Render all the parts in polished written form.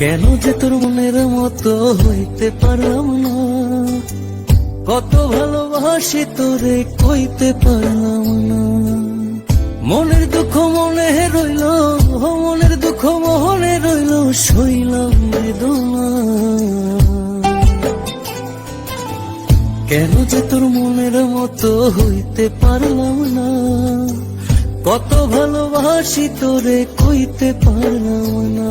কেন যে তোর মনের মতো হইতে পারলাম না, কত ভালোবাসি তোরে কইতে পারলাম না। মনের দুঃখ মনে রইল, মনের দুঃখ মনে রইল, সইলাম বেদনা। কেন যে তোর মনের মতো হইতে পারলাম না, কত ভালোবাসি তোরে কইতে পারলাম না।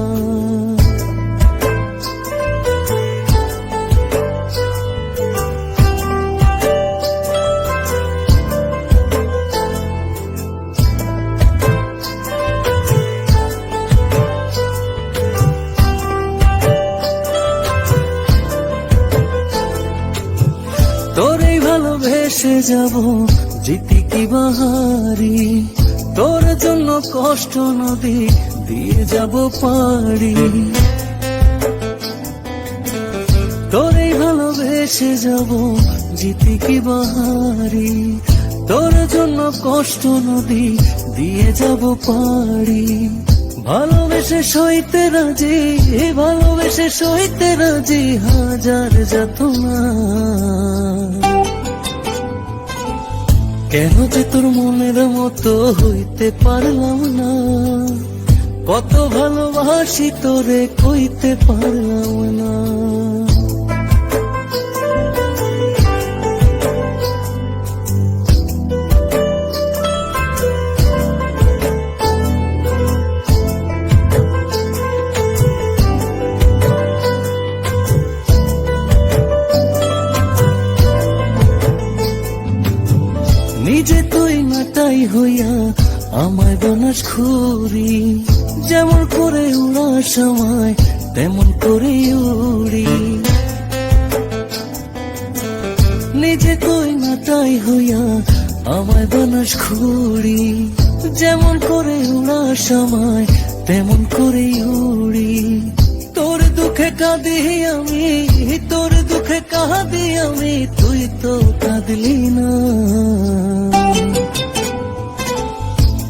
তোরেই ভালোবেসে যাব জিতি কি বাহারি, তোর জন্য কষ্ট নদী দিয়ে যাব পারি। তোরেই ভালোবেসে যাব জিতি কি বাহারি, তোর জন্য কষ্ট নদী দিয়ে যাব পারি। ভালোবেসে সইতে রাজি, ভালোবেসে সইতে রাজি হাজার যাতনা। কেন যে তোর মনের মতো হইতে পারলাম না, কত ভালোবাসি তোরে কইতে পারলাম না। নিজে তুই নাটাই হইয়া আমায় বানাস খুরি, যেমন করে উড়া সময় তেমন করে উড়ি। নিজে তুই নাটাই হইয়া আমায় বানাস খুরি, যেমন করে উড়া সময় তেমন করে উড়ি। তোর দুঃখে কাঁদি আমি, তোর দুঃখে কাঁদি আমি, তুই তো কাঁদলি না।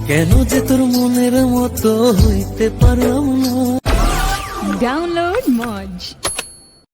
কেন যে তোর মনের মতো হইতে পারলাম না। Download Moj.